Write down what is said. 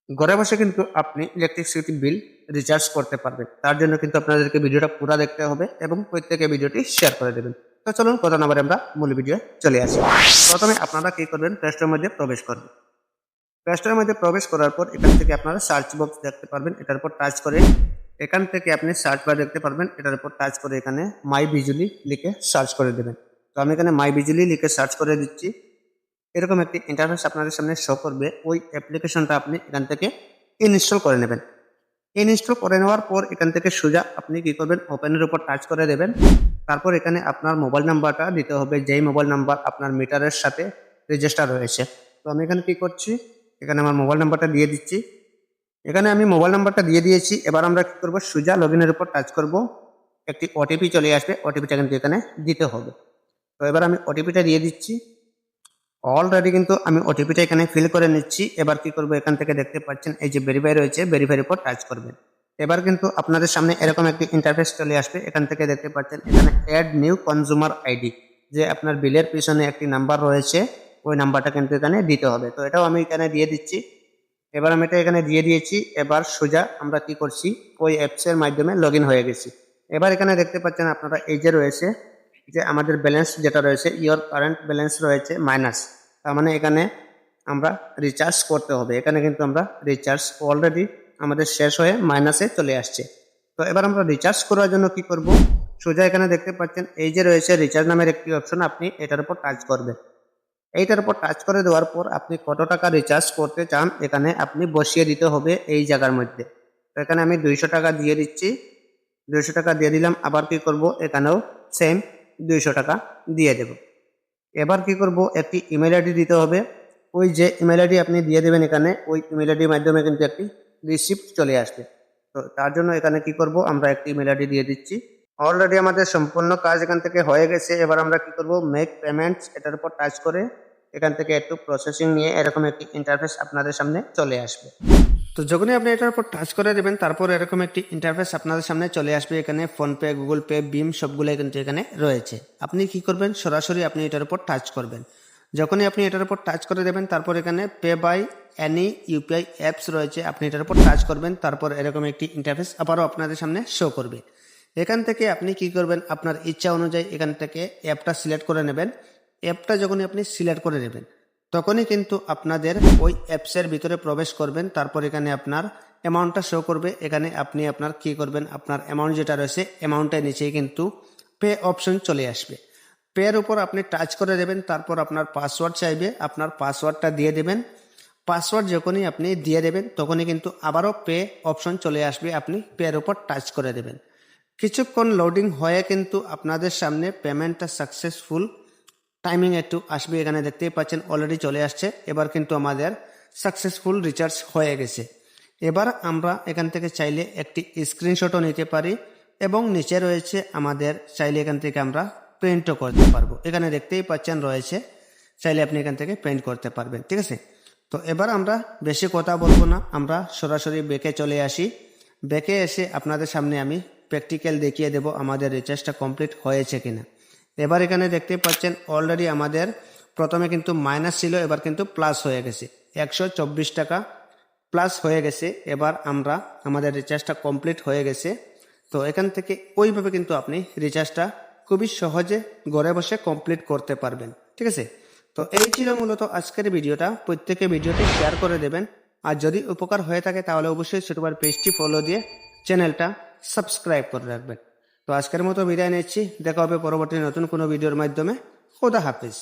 ঘরে বসে কিন্তু আপনি ইলেকট্রিসিটি বিল রিচার্জ করতে পারবেন। তার জন্য কিন্তু আপনাদেরকে ভিডিওটা পুরো দেখতে হবে এবং প্রত্যেকে ভিডিওটি শেয়ার করে দেবেন। তো চলুন কথা না বলে আমরা মূল ভিডিও চলে আসি। প্রথমে আপনারা কি করবেন, প্লে স্টোরের মধ্যে প্রবেশ করবেন। প্লে স্টোরের মধ্যে প্রবেশ করার পর এখান থেকে আপনারা সার্চ বক্স দেখতে পারবেন, এটার উপর টাচ করে এখান থেকে আপনি সার্চ বার দেখতে পারবেন, এটার উপর টাচ করে এখানে মাই বিজুলি লিখে সার্চ করে দেবেন। তো আমি এখানে মাই বিজুলি লিখে সার্চ করে দিচ্ছি। এরকম একটি ইন্টারফেস আপনাদের সামনে শো করবে। ওই অ্যাপ্লিকেশনটা আপনি এখান থেকে ইনস্টল করে নেবেন। ইনস্টল করে নেওয়ার পর এখান থেকে সোজা আপনি কি করবেন, ওপেনের উপর টাচ করে দেবেন। তারপর এখানে আপনার মোবাইল নাম্বারটা দিতে হবে, যেই মোবাইল নাম্বার আপনার মিটারের সাথে রেজিস্টার রয়েছে। তো আমি এখানে কি করছি, এখানে আমার মোবাইল নাম্বারটা দিয়ে দিচ্ছি। এখানে আমি মোবাইল নাম্বারটা দিয়ে দিয়েছি। এবার আমরা কি করব, সোজা লগইনের উপর টাচ করব। একটি ওটিপি চলে আসবে, ওটিপিটা কিন্তু এখানে দিতে হবে। তো এবার আমি ওটিপিটা দিয়ে দিচ্ছি। অলরেডি কিন্তু আমি ওটিপিটা এখানে ফিল করে নিচ্ছি। এবার কি করব, এখান থেকে দেখতে পাচ্ছেন এই যে ভেরিফাই রয়েছে, ভেরিফাইয়ের উপর টাচ করবেন। এবার কিন্তু আপনাদের সামনে এরকম একটি ইন্টারফেস চলে আসবে। এখান থেকে দেখতে পাচ্ছেন এখানে অ্যাড নিউ কনজিউমার আইডি, যে আপনার বিলের পিছনে একটি নাম্বার রয়েছে, ওই নাম্বারটা কিন্তু এখানে দিতে হবে। তো এটাও আমি এখানে দিয়ে দিচ্ছি। এবার আমি এটা এখানে দিয়ে দিয়েছি। এবার সোজা আমরা কি করছি, ওই অ্যাপসের মাধ্যমে লগ হয়ে গেছি। এবার এখানে দেখতে পাচ্ছেন আপনারা এই যে রয়েছে, যে আমাদের ব্যালেন্স যেটা রয়েছে, ইওর কারেন্ট ব্যালেন্স রয়েছে মাইনাস। তার মানে এখানে আমরা রিচার্জ করতে হবে। এখানে কিন্তু আমরা রিচার্জ অলরেডি আমাদের শেষ হয়ে মাইনাসে চলে আসছে। তো এবার আমরা রিচার্জ করার জন্য কি করব, সোজা এখানে দেখতে পাচ্ছেন এই যে রয়েছে রিচার্জ নামের একটি অপশন, আপনি এটার উপর টাচ করবেন। এইটার উপর টাচ করে দেওয়ার পর আপনি কত টাকা রিচার্জ করতে চান এখানে আপনি বসিয়ে দিতে হবে এই জায়গার মধ্যে। তো এখানে আমি 200 টাকা দিয়ে দিচ্ছি। 200 টাকা দিয়ে দিলাম। আবার কি করব, এখানেও সেম 200 টাকা দিয়ে দেব। এবার কি করব, একটি ইমেল আইডি দিতে হবে। ওই যে ইমেল আইডি আপনি দিয়ে দেবেন এখানে, ওই ইমেল আইডির মাধ্যমে কিন্তু একটি রিসিপ্ট চলে আসবে। তো তার জন্য এখানে কি করব, আমরা একটি ইমেল আইডি দিয়ে দিচ্ছি। অলরেডি আমাদের সম্পূর্ণ কাজ এখান থেকে হয়ে গেছে। এবার আমরা কি করব, মেক পেমেন্টস এটার উপর টাচ করে এখান থেকে একটু প্রসেসিং নিয়ে এরকম একটি ইন্টারফেস আপনাদের সামনে চলে আসবে। তো যখনই আপনি এটার উপর টাচ করে দেবেন, তারপর এরকম একটি ইন্টারফেস আপনাদের সামনে চলে আসবে। এখানে ফোনপে, গুগল পে, বিম সবগুলো কিন্তু এখানে রয়েছে। আপনি কি করবেন, সরাসরি আপনি এটার উপর টাচ করবেন। যখনই আপনি এটার উপর টাচ করে দেবেন, তারপর এখানে pay by any UPI apps রয়েছে, আপনি এটার উপর টাচ করবেন। তারপর এরকম একটি ইন্টারফেস আবারও আপনাদের সামনে শো করবে। এখান থেকে আপনি কি করবেন, আপনার ইচ্ছা অনুযায়ী এখান থেকে অ্যাপটা সিলেক্ট করে নেবেন। অ্যাপটা যখনই আপনি সিলেক্ট করে নেবেন, তখনই কিন্তু আপনাদের ওই অ্যাপসের ভিতরে প্রবেশ করবেন। তারপর এখানে আপনার অ্যামাউন্টটা শো করবে। এখানে আপনি আপনার কি করবেন, আপনার অ্যামাউন্ট যেটা রয়েছে অ্যামাউন্টের নিচেই কিন্তু পে অপশন চলে আসবে। পের উপর আপনি টাচ করে দেবেন। তারপর আপনার পাসওয়ার্ড চাইবে, আপনার পাসওয়ার্ডটা দিয়ে দেবেন। পাসওয়ার্ড যখনই আপনি দিয়ে দেবেন, তখনই কিন্তু আবারও পে অপশন চলে আসবে, আপনি পের উপর টাচ করে দেবেন। কিছুক্ষণ লোডিং হয়ে কিন্তু আপনাদের সামনে পেমেন্টটা সাকসেসফুল টাইমিং একটু আসবে। এখানে দেখতেই পাচ্ছেন অলরেডি চলে আসছে। এবার কিন্তু আমাদের সাকসেসফুল রিচার্জ হয়ে গেছে। এবার আমরা এখান থেকে চাইলে একটি স্ক্রিনশটও নিতে পারি এবং নিচে রয়েছে আমাদের চাইলে এখান থেকে আমরা প্রিন্টও করতে পারবো। এখানে দেখতেই পাচ্ছেন রয়েছে, চাইলে আপনি এখান থেকে প্রিন্ট করতে পারবেন। ঠিক আছে, তো এবার আমরা বেশি কথা বলবো না, আমরা সরাসরি ব্যাকে চলে আসি। ব্যাকে এসে আপনাদের সামনে আমি প্র্যাকটিক্যাল দেখিয়ে দেব আমাদের রিচার্জটা কমপ্লিট হয়েছে কিনা। এবার এখানে দেখতে পাচ্ছেন অলরেডি আমাদের প্রথমে কিন্তু মাইনাস ছিল, এবার কিন্তু প্লাস হয়ে গেছে, 124 টাকা প্লাস হয়ে গেছে। এবার আমরা আমাদের রিচার্জটা কমপ্লিট হয়ে গেছে। তো এখান থেকে ওইভাবে কিন্তু আপনি রিচার্জটা খুবই সহজে ঘরে বসে কমপ্লিট করতে পারবেন। ঠিক আছে, তো এই ছিল মূলত আজকের ভিডিওটা। প্রত্যেকে ভিডিওটি শেয়ার করে দেবেন। আর যদি উপকার হয়ে থাকে তাহলে অবশ্যই ছোটবার পেজটি ফলো দিয়ে চ্যানেলটা সাবস্ক্রাইব করে রাখবেন। তো আজকের মতো বিদায় নিচ্ছি, দেখা হবে পরবর্তী নতুন কোনো ভিডিওর মাধ্যমে। খোদা হাফিজ।